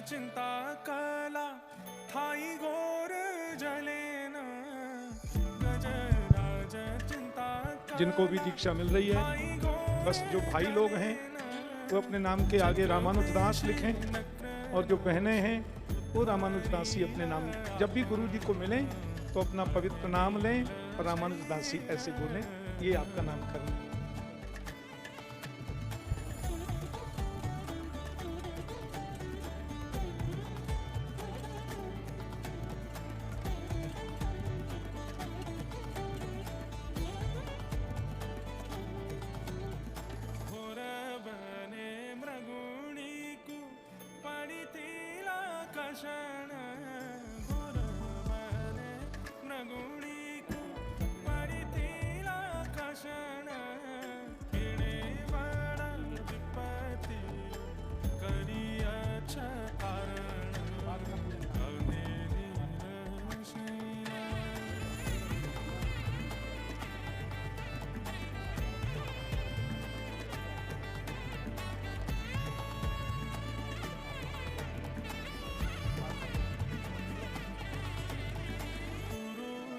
चिंता कला थाई गोर जलेन गजराज चिंता। जिनको भी दीक्षा मिल रही है, बस जो भाई लोग हैं वो अपने नाम के आगे रामानुज दास लिखें और जो बहनें हैं वो रामानुज दासी अपने नाम। जब भी गुरु जी को मिलें तो अपना पवित्र नाम लें और रामानुज दासी ऐसे बोलें, ये आपका नामकरण है।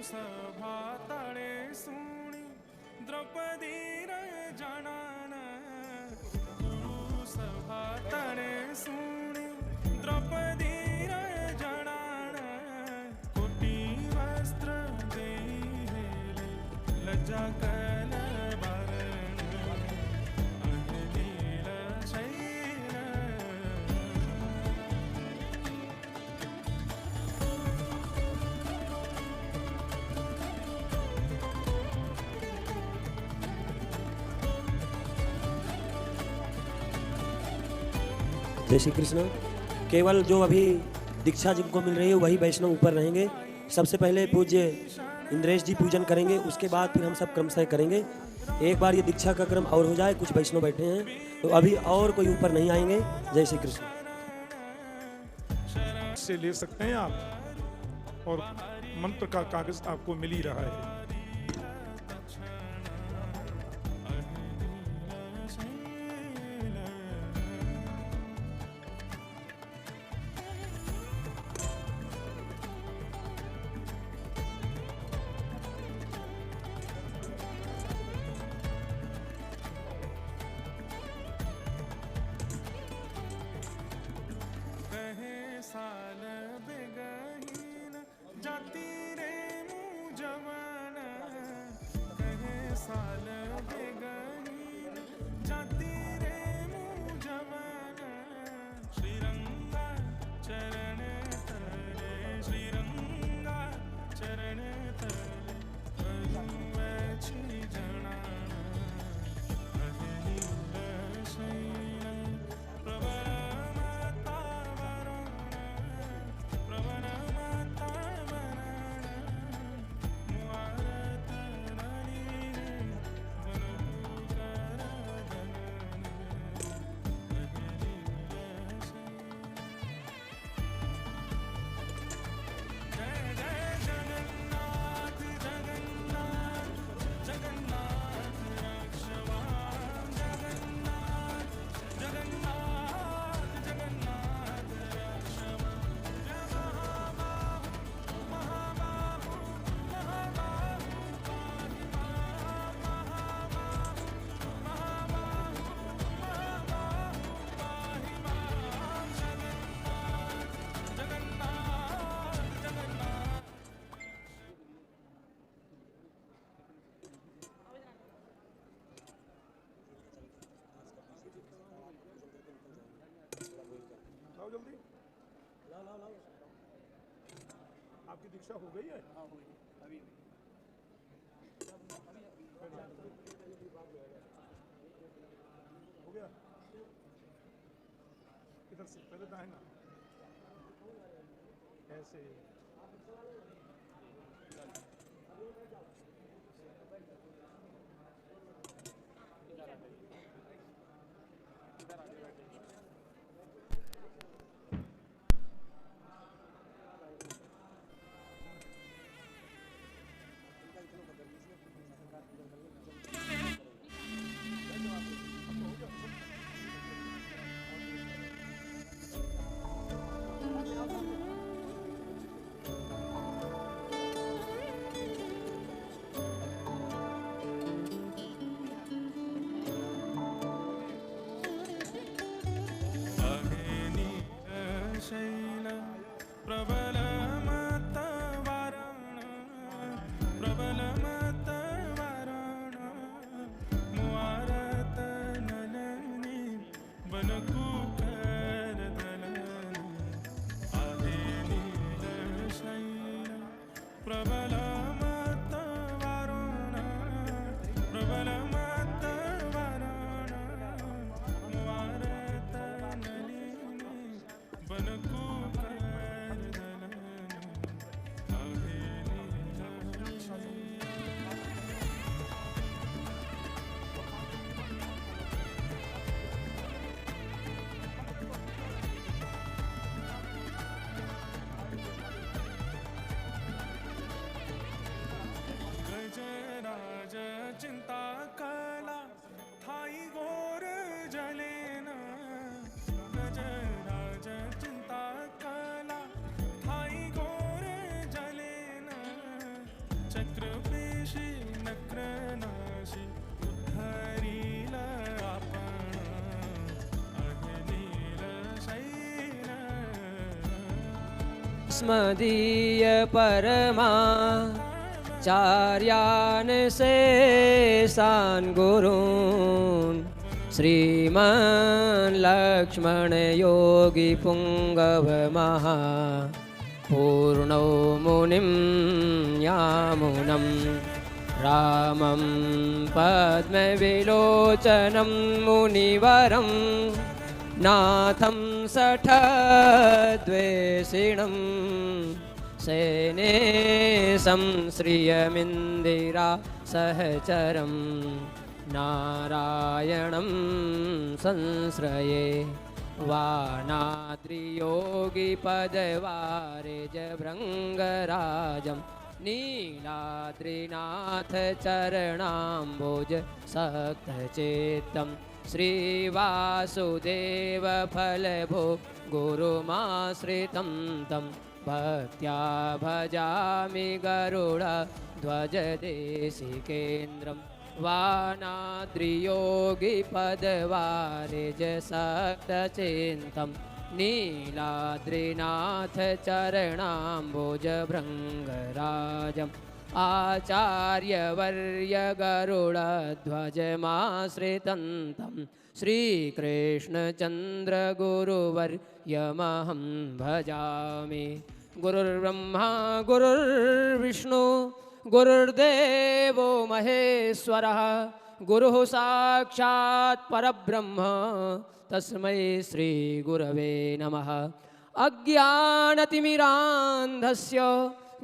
सभा तड़े सुनी द्रौपदी जनान। गुरु सभा तड़े सुनी द्रौपदी जनान। कोटि वस्त्र दे लज्जा कल भरण अनिल शैल। जय श्री कृष्ण। केवल जो अभी दीक्षा जिनको मिल रही है वही वैष्णव ऊपर रहेंगे। सबसे पहले पूज्य इंद्रेश जी पूजन करेंगे, उसके बाद फिर हम सब क्रमशः करेंगे। एक बार ये दीक्षा का क्रम और हो जाए, कुछ वैष्णव बैठे हैं तो अभी और कोई ऊपर नहीं आएंगे। जय श्री कृष्ण। से ले सकते हैं आप, और मंत्र का कागज आपको मिल ही रहा है। साल बेगहीन जाती रे मुँह जवान। कहे साल बेगहीन जाती रे मुँह जवान। श्रीरंगा चरण तले श्रीरंगा चरण तले छी जनान। अनिल शैल प्रवर लाओ जल्दी। आपकी दीक्षा हो गई है? हाँ हो गई अभी हो गया। इधर से पहले दाहिना ऐसे। शैल प्रबलमतवारण प्रबलमतवारण मुआरत नलनी बनकुकर दलनी आहे नील शैल प्रबलमतवारण प्रबलमतवारण मुआरत नलिनी बनकुकर दलनी आहे नील शैल। गजराज चिंता कला थाई गोर जलेन गजराज चिंता कला थाई गोर जलेन चक्रपेशी नक्रनाशी हरील आपण आहे नील शैल। स्मदीय परमा चार्यान् शेषान् गुरून् श्रीमान् लक्ष्मण योगी पुंगव महा पूर्णो मुनिं यामुनं रामं पद्मविलोचनं मुनिवरं नाथं सठद्वेषिणं सेनेशं श्रियमिन्दिरा सहचरं नारायणं संश्रये वानाद्रियोगिपदवारिजभृङ्गराजं नीलाद्रिनाथ चरणाम्बुज सक्तचेत्तं श्रीवासुदेव फलभो गुरुमाश्रितं तं भक्त्या भजामि गरुडध्वजदेशिकेन्द्रं वानाद्रियोगिपदवारिजसक्तचिन्तं नीलाद्रिनाथ चरणाम्बुजभृङ्गराजम् आचार्यवर्य गरुडध्वजमाश्रितं तं श्रीकृष्णचन्द्रगुरुवर्यमहं भजामि। गुरुर्ब्रह्मा गुरुर्विष्णु गुरुर्देवो महेश्वरः गुरुः साक्षात् परब्रह्म तस्मै श्रीगुरवे नमः। अज्ञानतिमिरान्धस्य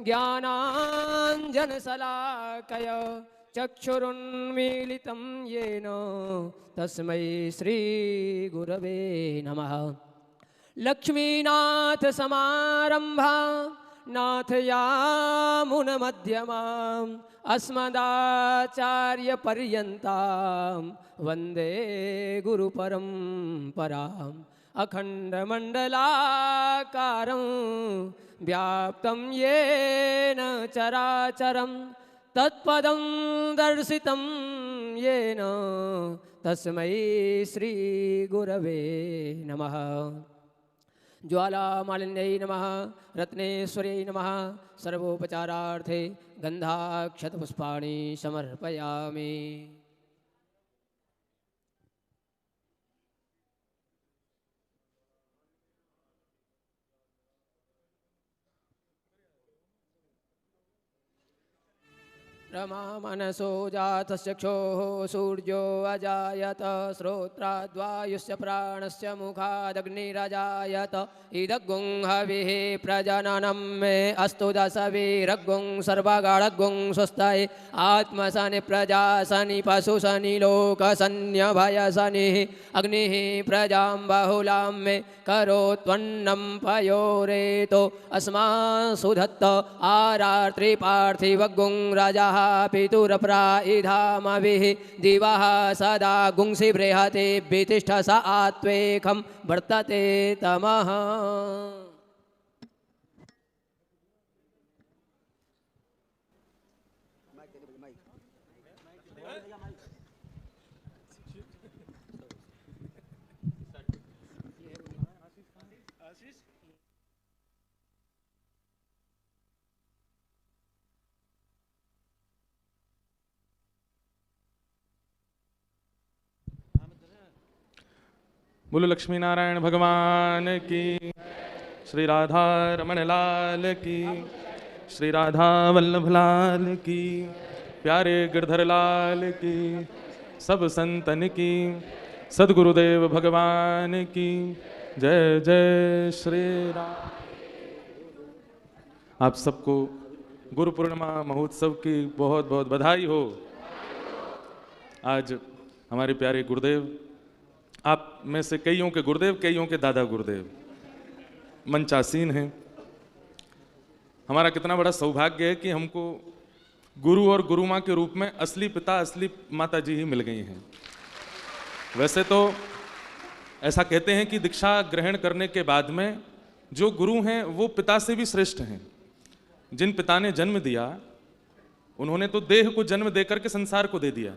ज्ञानाञ्जनशलाकय चक्षुरुन्मीलितं येन तस्मै श्रीगुरवे नमः। लक्ष्मीनाथसमारम्भा नाथयामुनमध्यमाम् अस्मदाचार्यपर्यन्तां वन्दे गुरुपरम्पराम्। अखण्डमण्डलाकारं व्याप्तं येन चराचरं तत्पदं दर्शितं येन तस्मै श्रीगुरवे नमः। ज्वालामालिन्यै नमः रत्नेश्वर्यै नमः। सर्वोपचारार्थे गन्धाक्षतपुष्पाणि समर्पयामि। रमा मनसो जातश्चक्षुः सूर्यो अजायत श्रोत्राद्वायुस्य प्राणस्य मुखादग्निरजायत इदग्गुं हविः प्रजननं मे अस्तु दशवीरग्गुं सर्वगणग्गुं स्वस्ताय आत्मसनि प्रजासनि पशुसनि लोकसन्यभयसनिः अग्निः प्रजां बहुलां मे करोत्वन्नं पयोरेतो अस्मासु दत्त आरात्रिपार्थिवग्गुं राजा पितुरप्राइधामभिः दिवः सदा गुंसि बृहते वितिष्ठ स आत्वेकं वर्तते तमः। बोलो लक्ष्मी नारायण भगवान की, श्री राधा रमण लाल की, श्री राधा वल्लभ लाल की, प्यारे गिरधर लाल की, सब संतन की, सद्गुरुदेव भगवान की जय जय श्री राम। आप सबको गुरु पूर्णिमा महोत्सव की बहुत बहुत बधाई हो। आज हमारे प्यारे गुरुदेव, आप में से कईयों के गुरुदेव, कईयों के दादा गुरुदेव मंचासीन हैं। हमारा कितना बड़ा सौभाग्य है कि हमको गुरु और गुरु माँ के रूप में असली पिता, असली माता जी ही मिल गई हैं। वैसे तो ऐसा कहते हैं कि दीक्षा ग्रहण करने के बाद में जो गुरु हैं वो पिता से भी श्रेष्ठ हैं। जिन पिता ने जन्म दिया उन्होंने तो देह को जन्म देकर के संसार को दे दिया,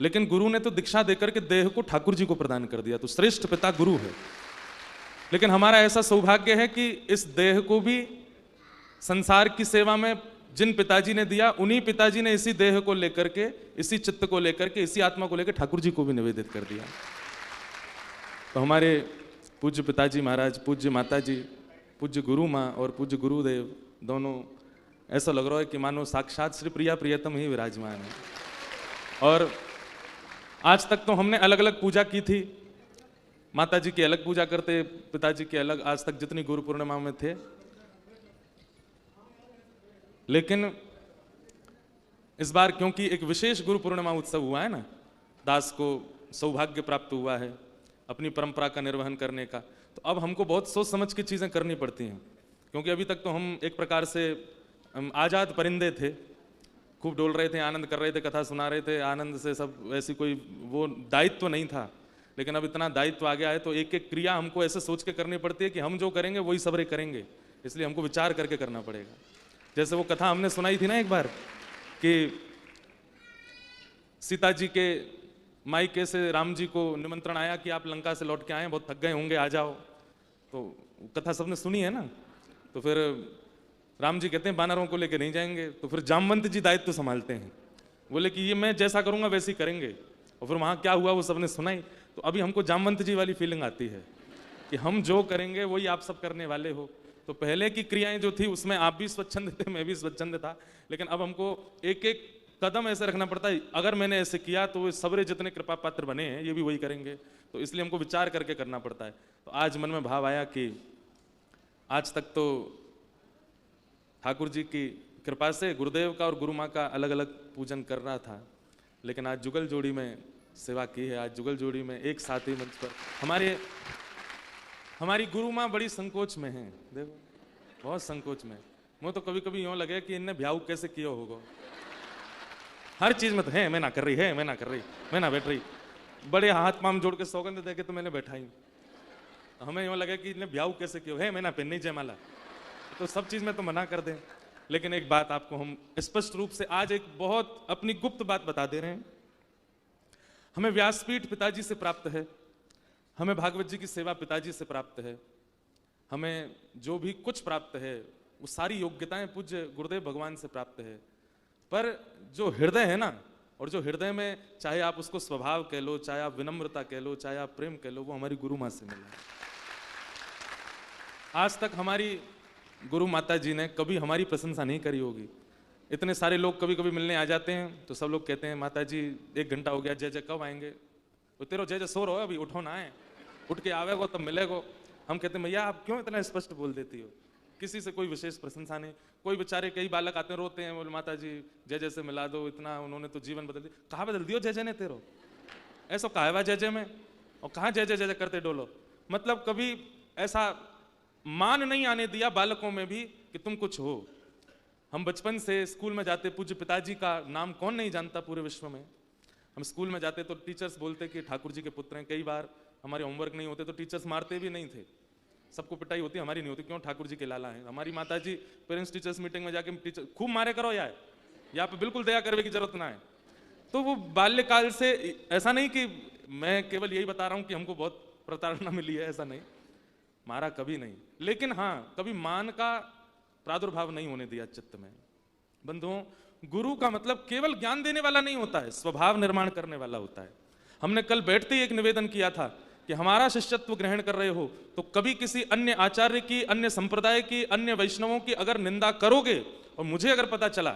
लेकिन गुरु ने तो दीक्षा देकर के देह को ठाकुर जी को प्रदान कर दिया। तो श्रेष्ठ पिता गुरु है। लेकिन हमारा ऐसा सौभाग्य है कि इस देह को भी संसार की सेवा में जिन पिताजी ने दिया, उन्हीं पिताजी ने इसी देह को लेकर के, इसी चित्त को लेकर के, इसी आत्मा को लेकर ठाकुर जी को भी निवेदित कर दिया। तो हमारे पूज्य पिताजी महाराज, पूज्य माता जी, पूज्य गुरु माँ और पूज्य गुरुदेव दोनों, ऐसा लग रहा है कि मानो साक्षात श्री प्रिया प्रियतम ही विराजमान है। और आज तक तो हमने अलग अलग पूजा की थी, माता जी की अलग पूजा करते, पिताजी की अलग, आज तक जितनी गुरु पूर्णिमा में थे। लेकिन इस बार क्योंकि एक विशेष गुरु पूर्णिमा उत्सव हुआ है ना, दास को सौभाग्य प्राप्त हुआ है अपनी परंपरा का निर्वहन करने का, तो अब हमको बहुत सोच समझ के चीजें करनी पड़ती हैं। क्योंकि अभी तक तो हम एक प्रकार से आजाद परिंदे थे, खूब डोल रहे थे, आनंद कर रहे थे, कथा सुना रहे थे, आनंद से सब, ऐसी कोई वो दायित्व नहीं था। लेकिन अब इतना दायित्व आ गया है तो एक एक क्रिया हमको ऐसे सोच के करनी पड़ती है कि हम जो करेंगे वही सबरे करेंगे, इसलिए हमको विचार करके करना पड़ेगा। जैसे वो कथा हमने सुनाई थी ना एक बार कि सीता जी के मायके से राम जी को निमंत्रण आया कि आप लंका से लौट के आए, बहुत थक गए होंगे, आ जाओ। तो कथा सबने सुनी है ना। तो फिर राम जी कहते हैं बानरों को लेके नहीं जाएंगे। तो फिर जामवंत जी दायित्व संभालते हैं, बोले कि ये मैं जैसा करूंगा वैसे ही करेंगे। और फिर वहां क्या हुआ वो सबने सुनाई। तो अभी हमको जामवंत जी वाली फीलिंग आती है कि हम जो करेंगे वही आप सब करने वाले हो। तो पहले की क्रियाएं जो थी उसमें आप भी स्वच्छंद थे, मैं भी स्वच्छंद था, लेकिन अब हमको एक एक कदम ऐसे रखना पड़ता है, अगर मैंने ऐसे किया तो सबरे जितने कृपा पात्र बने हैं ये भी वही करेंगे। तो इसलिए हमको विचार करके करना पड़ता है। तो आज मन में भाव आया कि आज तक तो ठाकुर जी की कृपा से गुरुदेव का और गुरु माँ का अलग अलग पूजन कर रहा था, लेकिन आज जुगल जोड़ी में सेवा की है। आज जुगल जोड़ी में एक साथ ही मंच पर हमारी गुरु माँ बड़ी संकोच में है, देखो बहुत संकोच में। मुझे तो कभी कभी यूँ लगे कि इनने ब्याह कैसे किया होगा। हर चीज में तो है मैं ना कर रही, है मैं ना कर रही, मैं ना बैठ रही, बड़े हाथ पाम जोड़ के सौगंध दे के तो मैंने बैठा ही। हमें यूँ लगे कि इनने ब्याह कैसे किया है, मैं ना पहननी जयमाला, तो सब चीज में तो मना कर दें। लेकिन एक बात आपको हम स्पष्ट रूप से आज एक बहुत अपनी गुप्त बात बता दे रहे हैं। हमें व्यासपीठ पिताजी से प्राप्त है, हमें भागवत जी की सेवा पिताजी से प्राप्त है, हमें जो भी कुछ प्राप्त है वो सारी योग्यताएं पूज्य गुरुदेव भगवान से प्राप्त है। पर जो हृदय है ना, और जो हृदय में चाहे आप उसको स्वभाव कह लो, चाहे आप विनम्रता कह लो, चाहे आप प्रेम कह लो, वो हमारी गुरु माँ से मिला। आज तक हमारी गुरु माता जी ने कभी हमारी प्रशंसा नहीं करी होगी, इतने सारे लोग कभी कभी मिलने आ जाते हैं तो सब लोग कहते हैं माता जी 1 घंटा हो गया, जय जय कब आएंगे? तो तेरो जय जय सो रहो, अभी उठो ना है, उठ के आवेगो तब मिलेगो। हम कहते हैं भैया आप क्यों इतना स्पष्ट बोल देती हो? किसी से कोई विशेष प्रशंसा नहीं। कोई बेचारे कई बालक आते हैं रोते हैं, बोले माता जी जय जय से मिला दो, इतना उन्होंने तो जीवन बदल दिया। कहाँ बदल दियो जय जय ने तेरो? ऐसा कहा है जय जय में, और कहाँ जय जय जय जय करते डोलो? मतलब कभी ऐसा मान नहीं आने दिया बालकों में भी कि तुम कुछ हो। हम बचपन से स्कूल में जाते, पूज्य पिताजी का नाम कौन नहीं जानता पूरे विश्व में। हम स्कूल में जाते तो टीचर्स बोलते कि ठाकुर जी के पुत्र हैं। कई बार हमारे होमवर्क नहीं होते तो टीचर्स मारते भी नहीं थे, सबको पिटाई होती, हमारी नहीं होती। क्यों? ठाकुर जी के लाला हैं। हमारी माता जी पेरेंट्स टीचर्स मीटिंग में जाके टीचर खूब मारे करो यार, यहाँ पे बिल्कुल दया करने की जरूरत ना है। तो वो बाल्यकाल से, ऐसा नहीं कि मैं केवल यही बता रहा हूँ कि हमको बहुत प्रताड़ना मिली है, ऐसा नहीं, मारा कभी नहीं, लेकिन हाँ कभी मान का प्रादुर्भाव नहीं होने दिया चित्त में। बंधुओं, गुरु का मतलब केवल ज्ञान देने वाला नहीं होता है, स्वभाव निर्माण करने वाला होता है। हमने कल बैठते ही एक निवेदन किया था कि हमारा शिष्यत्व ग्रहण कर रहे हो तो कभी किसी अन्य आचार्य की, अन्य संप्रदाय की, अन्य वैष्णवों की अगर निंदा करोगे और मुझे अगर पता चला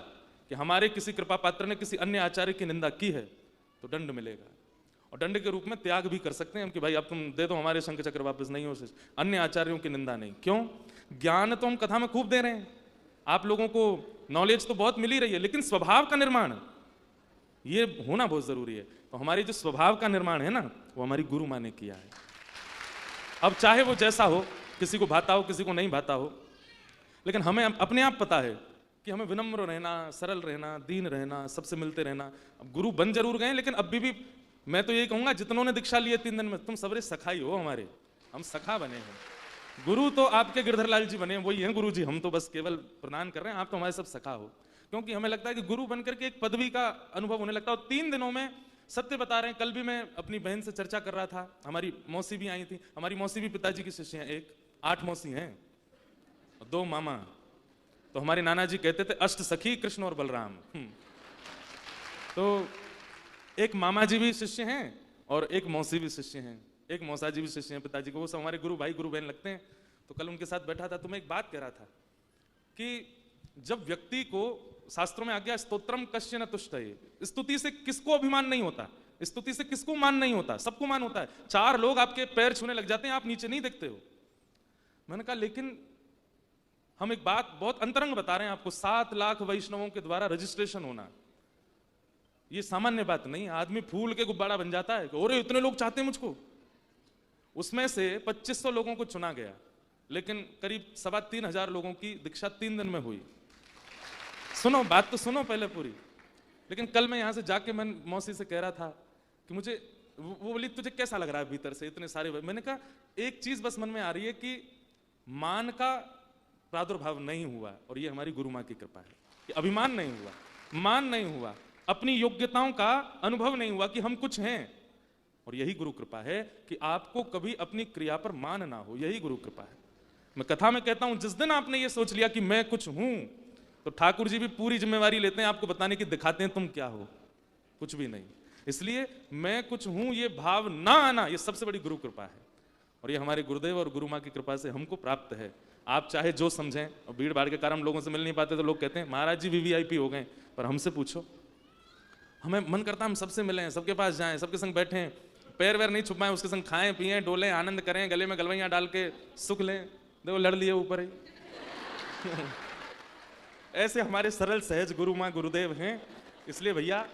कि हमारे किसी कृपा पात्र ने किसी अन्य आचार्य की निंदा की है तो दंड मिलेगा। और दंड के रूप में त्याग भी कर सकते हैं कि भाई अब तुम दे दो हमारे शंख चक्र वापस, नहीं हो अन्य आचार्यों की निंदा नहीं। क्यों? ज्ञान तो हम कथा में खूब दे रहे हैं, आप लोगों को नॉलेज तो बहुत मिल ही रही है, लेकिन स्वभाव का निर्माण ये होना बहुत जरूरी है। तो हमारी जो स्वभाव का निर्माण है ना, वो हमारी गुरु माँ ने किया है। अब चाहे वो जैसा हो, किसी को भाता हो किसी को नहीं भाता हो, लेकिन हमें अपने आप पता है कि हमें विनम्र रहना, सरल रहना, दीन रहना, सबसे मिलते रहना। अब गुरु बन जरूर गए, लेकिन अभी भी मैं तो यही कहूंगा जितनों ने दीक्षा ली है 3 दिन में, तुम सबरे सखा ही हो हमारे, हम सखा बने हैं। गुरु तो आपके गिरधर लाल जी बने, वही हैं गुरु जी, हम तो बस केवल प्रदान कर रहे हैं, आप तो हमारे सब सखा हो। क्योंकि हमें लगता है कि गुरु बनकर के एक पदवी का अनुभव होने लगता है। और 3 दिनों में सत्य बता रहे हैं। कल भी मैं अपनी बहन से चर्चा कर रहा था, हमारी मौसी भी आई थी, हमारी मौसी भी पिताजी की शिष्य हैं, 8 मौसी हैं और 2 मामा। तो हमारे नाना जी कहते थे अष्ट सखी कृष्ण और बलराम। तो एक मामा जी भी शिष्य हैं और एक मौसी भी शिष्य हैं, एक मौसा जी भी शिष्य हैं पिताजी को, वो सब हमारे गुरु भाई गुरु बहन लगते हैं। तो कल उनके साथ बैठा था तो मैं एक बात कह रहा था कि जब व्यक्ति को, शास्त्रों में आ गया स्तोत्रम कश्य न तुष्टये, स्तुति से किसको अभिमान नहीं होता, स्तुति से किसको मान नहीं होता, सबको मान होता है। 4 लोग आपके पैर छूने लग जाते हैं, आप नीचे नहीं देखते हो। मैंने कहा लेकिन हम एक बात बहुत अंतरंग बता रहे हैं आपको, 7 लाख वैष्णवों के द्वारा रजिस्ट्रेशन होना ये सामान्य बात नहीं। आदमी फूल के गुब्बारा बन जाता है, और इतने लोग चाहते हैं मुझको। उसमें से 2500 लोगों को चुना गया, लेकिन करीब 3,500 लोगों की दीक्षा 3 दिन में हुई। सुनो बात तो सुनो पहले पूरी। लेकिन कल मैं यहां से जाके मैं मौसी से कह रहा था कि मुझे, वो बोली तुझे कैसा लग रहा है भीतर से इतने सारे। मैंने कहा एक चीज बस मन में आ रही है कि मान का प्रादुर्भाव नहीं हुआ, और ये हमारी गुरु माँ की कृपा है कि अभिमान नहीं हुआ, मान नहीं हुआ, अपनी योग्यताओं का अनुभव नहीं हुआ कि हम कुछ हैं। और यही गुरु कृपा है कि आपको कभी अपनी क्रिया पर मान ना हो, यही गुरु कृपा है। मैं कथा में कहता हूं जिस दिन आपने ये सोच लिया कि मैं कुछ हूं, तो ठाकुर जी भी पूरी जिम्मेवारी लेते हैं आपको बताने की, दिखाते हैं तुम क्या हो, कुछ भी नहीं। इसलिए मैं कुछ हूं ये भाव ना आना, ये सबसे बड़ी गुरु कृपा है। और ये हमारे गुरुदेव और गुरु माँ की कृपा से हमको प्राप्त है। आप चाहे जो समझें, और भीड़ भाड़ के कारण हम लोगों से मिल नहीं पाते तो लोग कहते हैं महाराज जी वीवीआईपी हो गए, पर हमसे पूछो, हमें मन करता हम सबसे मिलें, सबके पास जाएं, सबके संग बैठें, पैर वैर नहीं छुपाएं, उसके संग खाएं पिएं डोलें, आनंद करें, गले में गलवैयां डाल के सुख लें। देखो लड़ लिए ऊपर ही। ऐसे हमारे सरल सहज गुरु माँ गुरुदेव हैं। इसलिए भैया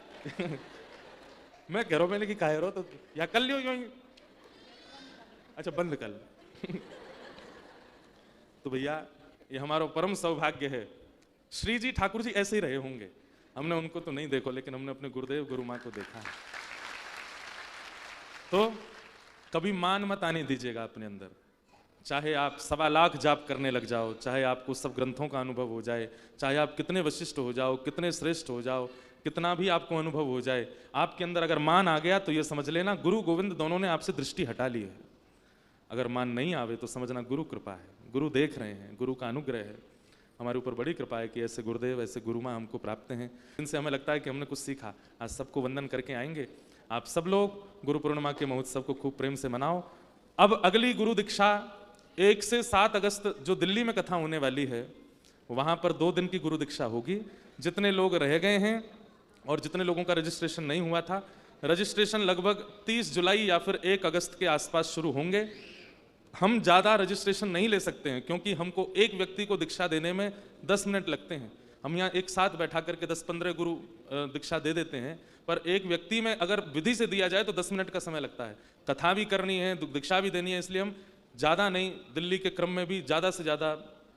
मैं कह रहा हूं, मैंने कि कह रहा तो या कर लियो यूं ही। अच्छा बंद कर। तो भैया ये हमारा परम सौभाग्य है। श्री जी ठाकुर जी ऐसे ही रहे होंगे, हमने उनको तो नहीं देखो, लेकिन हमने अपने गुरुदेव गुरु माँ को देखा है। तो कभी मान मत आने दीजिएगा अपने अंदर। चाहे आप 1.25 लाख जाप करने लग जाओ, चाहे आपको सब ग्रंथों का अनुभव हो जाए, चाहे आप कितने वशिष्ठ हो जाओ, कितने श्रेष्ठ हो जाओ, कितना भी आपको अनुभव हो जाए, आपके अंदर अगर मान आ गया तो ये समझ लेना गुरु गोविंद दोनों ने आपसे दृष्टि हटा ली है। अगर मान नहीं आवे तो समझना गुरु कृपा है, गुरु देख रहे हैं, गुरु का अनुग्रह है। हमारे ऊपर बड़ी कृपा है कि ऐसे गुरुदेव ऐसे गुरु माँ हमको प्राप्त हैं। इनसे हमें लगता है कि हमने कुछ सीखा। आज सबको वंदन करके आएंगे। आप सब लोग गुरु पूर्णिमा के महोत्सव को खूब प्रेम से मनाओ। अब अगली गुरु दीक्षा 1 से 7 अगस्त जो दिल्ली में कथा होने वाली है, वहाँ पर 2 दिन की गुरु दीक्षा होगी। जितने लोग रह गए हैं और जितने लोगों का रजिस्ट्रेशन नहीं हुआ था, रजिस्ट्रेशन लगभग 30 जुलाई या फिर 1 अगस्त के आसपास शुरू होंगे। हम ज़्यादा रजिस्ट्रेशन नहीं ले सकते हैं क्योंकि हमको एक व्यक्ति को दीक्षा देने में 10 मिनट लगते हैं। हम यहाँ एक साथ बैठा करके 10-15 गुरु दीक्षा दे देते हैं, पर एक व्यक्ति में अगर विधि से दिया जाए तो 10 मिनट का समय लगता है। कथा भी करनी है, दीक्षा भी देनी है, इसलिए हम ज़्यादा नहीं, दिल्ली के क्रम में भी ज़्यादा से ज़्यादा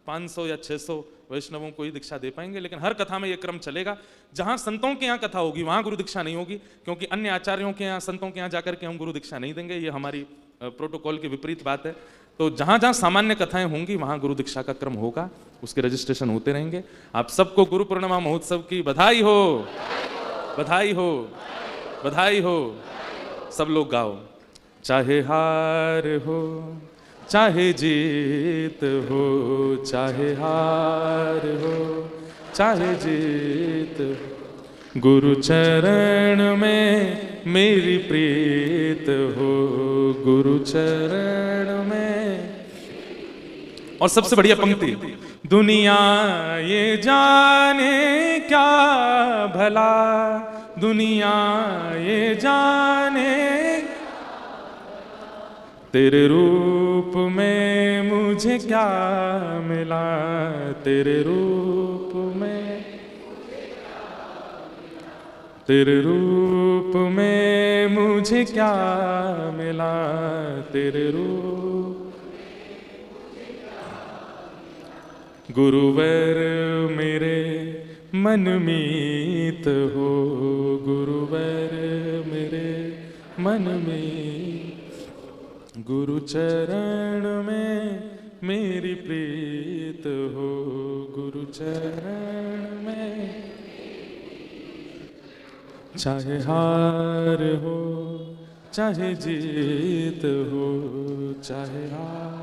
500 या 600 वैष्णवों को ही दीक्षा दे पाएंगे। लेकिन हर कथा में ये क्रम चलेगा। जहाँ संतों के यहाँ कथा होगी वहाँ गुरु दीक्षा नहीं होगी, क्योंकि अन्य आचार्यों के यहाँ, संतों के यहाँ जाकर के हम गुरु दीक्षा नहीं देंगे। ये हमारी प्रोटोकॉल के विपरीत बात है। तो जहाँ जहाँ सामान्य कथाएं होंगी वहाँ गुरु दीक्षा का क्रम होगा, उसके रजिस्ट्रेशन होते रहेंगे। आप सबको गुरु पूर्णिमा महोत्सव की बधाई हो, बधाई हो, बधाई हो। सब लोग गाओ। चाहे हार हो चाहे जीत हो, चाहे हार हो चाहे जीत हो, गुरु चरण में मेरी प्रीत हो, गुरु चरण में। और सबसे बढ़िया पंक्ति, दुनिया ये जाने क्या भला, दुनिया ये जाने तेरे रूप में मुझे क्या मिला, तेरे रूप में, तेरे रूप में मुझे क्या मिला, तेरे रूप। गुरुवर मेरे मन मीत हो, गुरुवर मेरे मन में, गुरु चरण में मेरी प्रीत हो, गुरु चरण में। चाहे हार हो चाहे जीत हो, चाहे हार,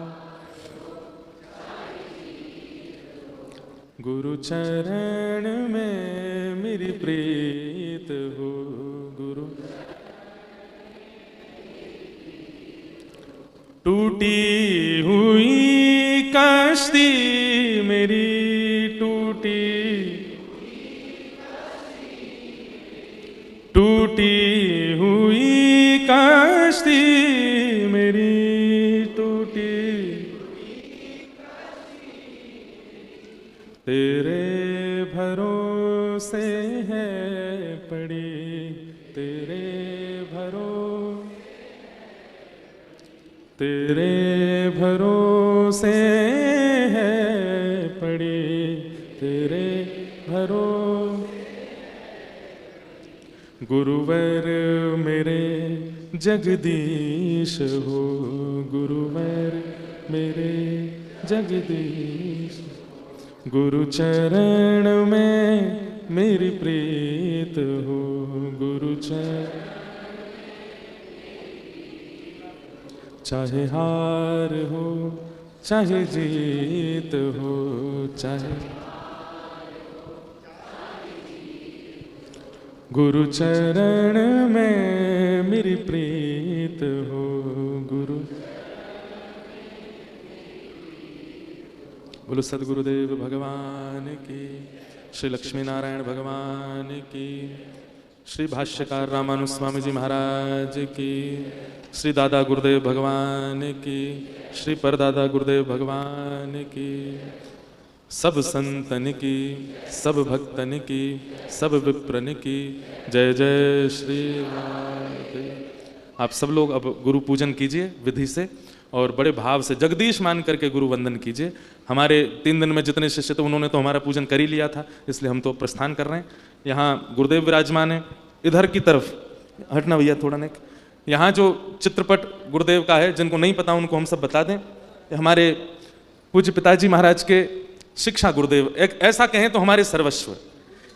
गुरु चरण में मेरी प्रीत हो, गुरु। टूटी हुई कश्ती मेरी, टूटी हुई कश्ती मेरी, टूटी, तेरे भरोसे है पड़ी, तेरे भरोसे है पड़ी, तेरे गुरुवर मेरे जगदीश हो, गुरुवर मेरे जगदीश, गुरु चरण में मेरी प्रीत हो, गुरु चरण। चाहे हार हो चाहे जीत हो, चाहे, गुरु चरण में मेरी प्रीत हो, गुरु। बोलो सद्गुरुदेव भगवान की, श्री लक्ष्मी नारायण भगवान की, श्री भाष्यकार रामानुज स्वामी जी महाराज की, श्री दादा गुरुदेव भगवान की, श्री परदादा गुरुदेव भगवान की, सब संतन की, सब भक्तन की, सब विप्रन की जय जय श्री राम। आप सब लोग अब गुरु पूजन कीजिए विधि से और बड़े भाव से जगदीश मान करके गुरु वंदन कीजिए। हमारे 3 दिन में जितने शिष्य थे उन्होंने तो हमारा पूजन कर ही लिया था, इसलिए हम तो प्रस्थान कर रहे हैं। यहाँ गुरुदेव विराजमान है, इधर की तरफ हटना भैया थोड़ा नेक। यहाँ जो चित्रपट गुरुदेव का है, जिनको नहीं पता उनको हम सब बता दें, हमारे पूज्य पिताजी महाराज के शिक्षा गुरुदेव, एक ऐसा कहें तो हमारे सर्वस्व,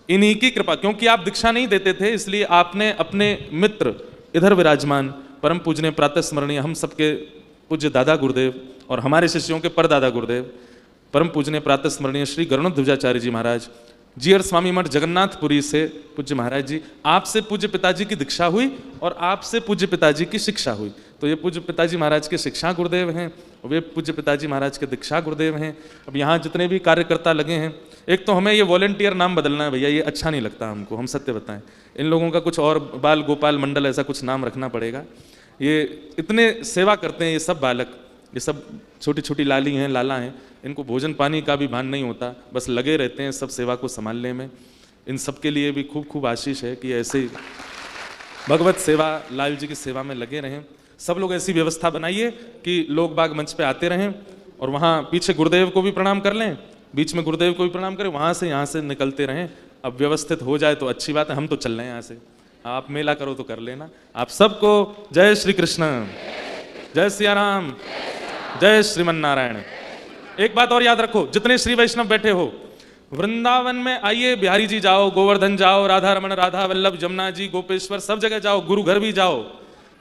इन्हीं की कृपा। क्योंकि आप दीक्षा नहीं देते थे, इसलिए आपने अपने मित्र इधर विराजमान परम पूजनीय प्रातः स्मरणीय हम सबके पूज्य दादा गुरुदेव और हमारे शिष्यों के परदादा गुरुदेव परम पूजनीय प्रातः स्मरणीय श्री गरुणध्वजाचार्य जी महाराज, जीयर स्वामी मठ जगन्नाथपुरी से पूज्य महाराज जी, आपसे पूज्य पिताजी की दीक्षा हुई और आपसे पूज्य पिताजी की शिक्षा हुई। तो ये पूज्य पिताजी महाराज के शिक्षा गुरुदेव हैं, वे पूज्य पिताजी महाराज के दीक्षा गुरुदेव हैं। अब यहाँ जितने भी कार्यकर्ता लगे हैं, एक तो हमें ये वॉलेंटियर नाम बदलना है भैया, ये अच्छा नहीं लगता हमको, हम सत्य बताएं। इन लोगों का कुछ और बाल गोपाल मंडल ऐसा कुछ नाम रखना पड़ेगा। ये इतने सेवा करते हैं, ये सब बालक, ये सब छोटी छोटी लाली हैं, लाला हैं, इनको भोजन पानी का भी भान नहीं होता, बस लगे रहते हैं सब सेवा को संभालने में। इन सब के लिए भी खूब खूब आशीष है कि ऐसे भगवत सेवा, लाल जी की सेवा में लगे रहें। सब लोग ऐसी व्यवस्था बनाइए कि लोग बाग मंच पे आते रहें और वहाँ पीछे गुरुदेव को भी प्रणाम कर लें, बीच में गुरुदेव को भी प्रणाम करें, वहाँ से यहाँ से निकलते रहें। अब व्यवस्थित हो जाए तो अच्छी बात है, हम तो चल रहे हैं यहाँ से, आप मेला करो तो कर लेना। आप सबको जय श्री कृष्ण, जय सिया राम, जय श्रीमन नारायण। एक बात और याद रखो, जितने श्री वैष्णव बैठे हो, वृंदावन में आइए, बिहारी जी जाओ, गोवर्धन जाओ, राधा रमन, राधा वल्लभ, जमुना जी, गोपेश्वर, सब जगह जाओ, गुरु घर भी जाओ,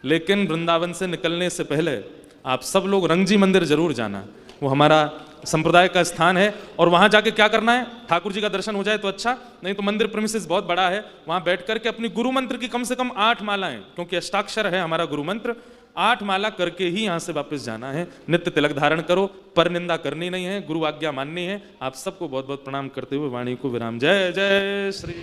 लेकिन वृंदावन से निकलने से पहले आप सब लोग रंगजी मंदिर जरूर जाना। वो हमारा संप्रदाय का स्थान है और वहां जाके क्या करना है, ठाकुर जी का दर्शन हो जाए तो अच्छा, नहीं तो मंदिर प्रेमिसेस बहुत बड़ा है, वहां बैठ करके अपनी गुरु मंत्र की कम से कम 8 मालाएं, क्योंकि अष्टाक्षर है हमारा गुरु मंत्र, 8 माला करके ही यहां से वापस जाना है। नित्य तिलक धारण करो, पर निंदा करनी नहीं है, गुरु आज्ञा माननी है। आप सबको बहुत बहुत प्रणाम करते हुए वाणी को विराम। जय जय श्री